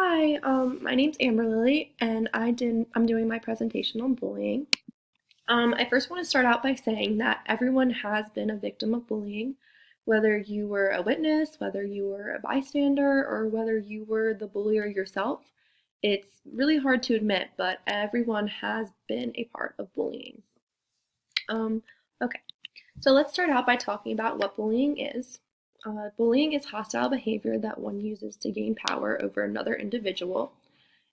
Hi, my name's Amber Lily, and I'm doing my presentation on bullying. I first want to start out by saying that everyone has been a victim of bullying, whether you were a witness, whether you were a bystander, or whether you were the bullier yourself. It's really hard to admit, but everyone has been a part of bullying. Um, okay, so let's start out by talking about what bullying is. Bullying is hostile behavior that one uses to gain power over another individual.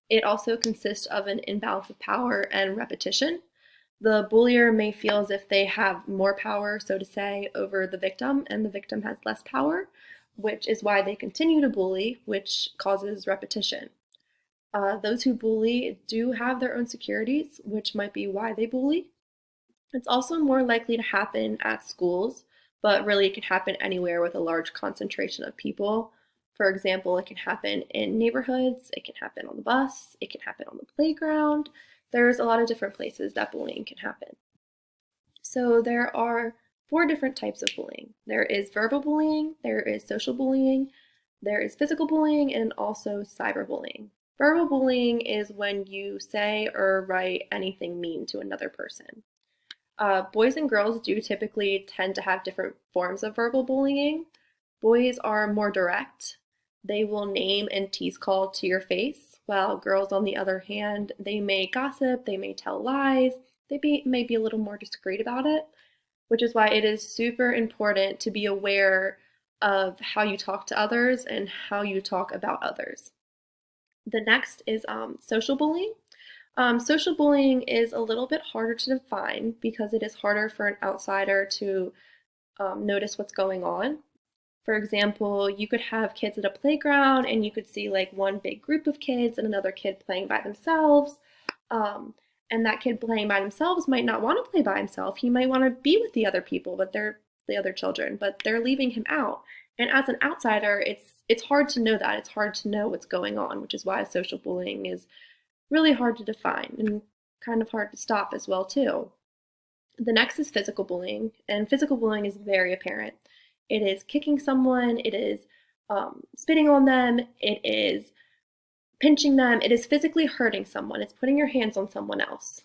It also consists of an imbalance of power and repetition. The bullier may feel as if they have more power, so to say, over the victim, and the victim has less power, which is why they continue to bully, which causes repetition. Those who bully do have their own securities, which might be why they bully. It's also more likely to happen at schools, but really it can happen anywhere with a large concentration of people. For example, it can happen in neighborhoods, it can happen on the bus, it can happen on the playground. There's a lot of different places that bullying can happen. So there are four different types of bullying. There is verbal bullying, there is social bullying, there is physical bullying, and also cyberbullying. Verbal bullying is when you say or write anything mean to another person. Boys and girls do typically tend to have different forms of verbal bullying. Boys are more direct. They will name and tease call to your face, while girls, on the other hand, they may gossip, they may tell lies, may be a little more discreet about it, which is why it is super important to be aware of how you talk to others and how you talk about others. The next is social bullying. Social bullying is a little bit harder to define because it is harder for an outsider to notice what's going on. For example, you could have kids at a playground and you could see like one big group of kids and another kid playing by themselves. Um, and that kid playing by themselves might not want to play by himself. He might want to be with the other people, but they're the other children, but they're leaving him out. And as an outsider, it's hard to know that. It's hard to know what's going on, which is why social bullying is really hard to define and kind of hard to stop as well too. The next is physical bullying, and physical bullying is very apparent. It is kicking someone, it is spitting on them, it is pinching them, it is physically hurting someone, it's putting your hands on someone else.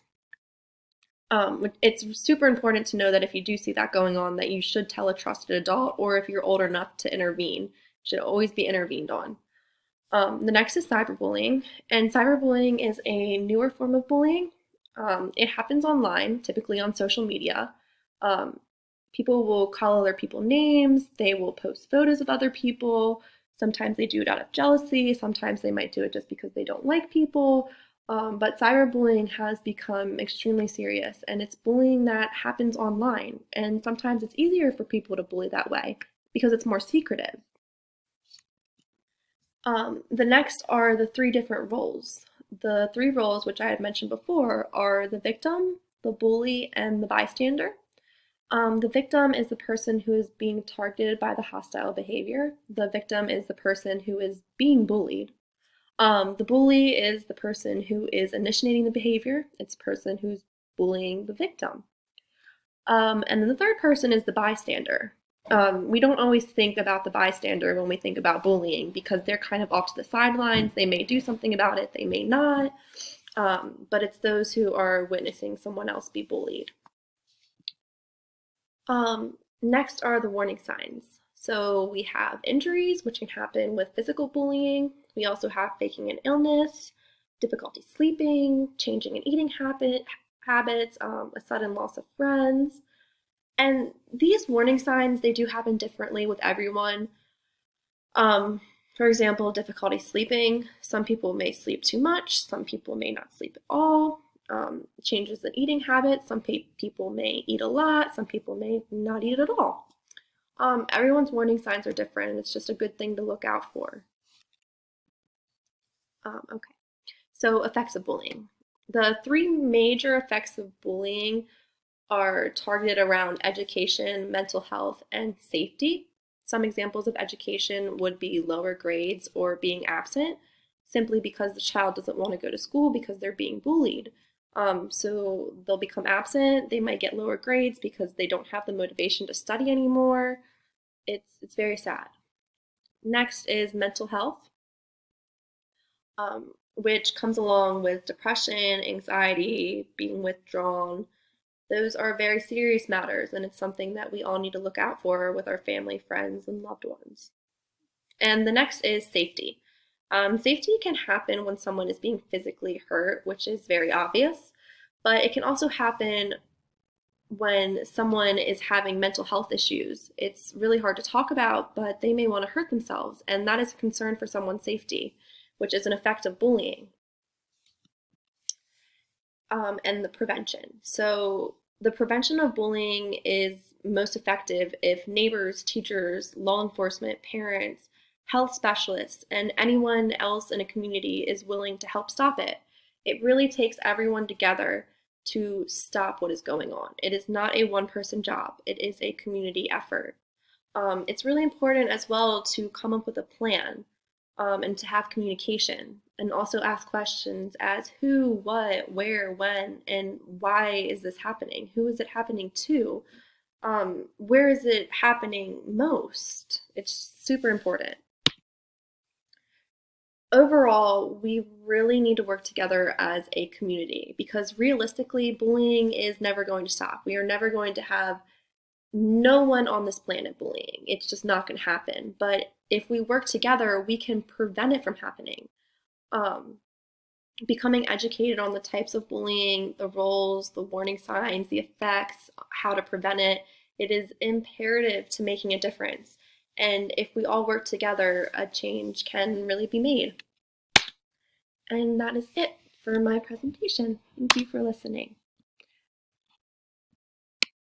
It's super important to know that if you do see that going on, that you should tell a trusted adult, or if you're old enough to intervene, should always be intervened on. The next is cyberbullying, and cyberbullying is a newer form of bullying. It happens online, typically on social media. Um, People will call other people names, they will post photos of other people. Sometimes they do it out of jealousy, sometimes they might do it just because they don't like people. But cyberbullying has become extremely serious, and it's bullying that happens online. And sometimes it's easier for people to bully that way because it's more secretive. The next are the three different roles. The three roles, which I had mentioned before, are the victim, the bully, and the bystander. The victim is the person who is being targeted by the hostile behavior. The victim is the person who is being bullied. The bully is the person who is initiating the behavior. It's the person who's bullying the victim. And then the third person is the bystander. We don't always think about the bystander when we think about bullying because they're kind of off to the sidelines. They may do something about it, they may not. But it's those who are witnessing someone else be bullied. Next are the warning signs. So we have injuries, which can happen with physical bullying. We also have faking an illness, difficulty sleeping, changing an eating habits, a sudden loss of friends. And these warning signs, they do happen differently with everyone. Um, for example, difficulty sleeping. Some people may sleep too much, some people may not sleep at all. Changes in eating habits. Some people may eat a lot, some people may not eat at all. Everyone's warning signs are different, and it's just a good thing to look out for. Okay, so effects of bullying. The three major effects of bullying are targeted around education, mental health, and safety. Some examples of education would be lower grades or being absent simply because the child doesn't want to go to school because they're being bullied. So they'll become absent, they might get lower grades because they don't have the motivation to study anymore. It's very sad. Next is mental health. which comes along with depression, anxiety, being withdrawn. Those are very serious matters, and it's something that we all need to look out for with our family, friends, and loved ones. And the next is safety. Safety can happen when someone is being physically hurt, which is very obvious, but it can also happen when someone is having mental health issues. It's really hard to talk about, but they may want to hurt themselves, and that is a concern for someone's safety, which is an effect of bullying. And the prevention. So, the prevention of bullying is most effective if neighbors, teachers, law enforcement, parents, health specialists, and anyone else in a community is willing to help stop it. It really takes everyone together to stop what is going on. It is not a one person job, it is a community effort. It's really important as well to come up with a plan, and to have communication and also ask questions as who, what, where, when, and why is this happening? Who is it happening to? Where is it happening most? It's super important. Overall, we really need to work together as a community because realistically, bullying is never going to stop. We are never going to have no one on this planet bullying. It's just not going to happen. But if we work together, we can prevent it from happening. Um, Becoming educated on the types of bullying, the roles, the warning signs, the effects, how to prevent it, it is imperative to making a difference. And if we all work together, a change can really be made. And that is it for my presentation. Thank you for listening.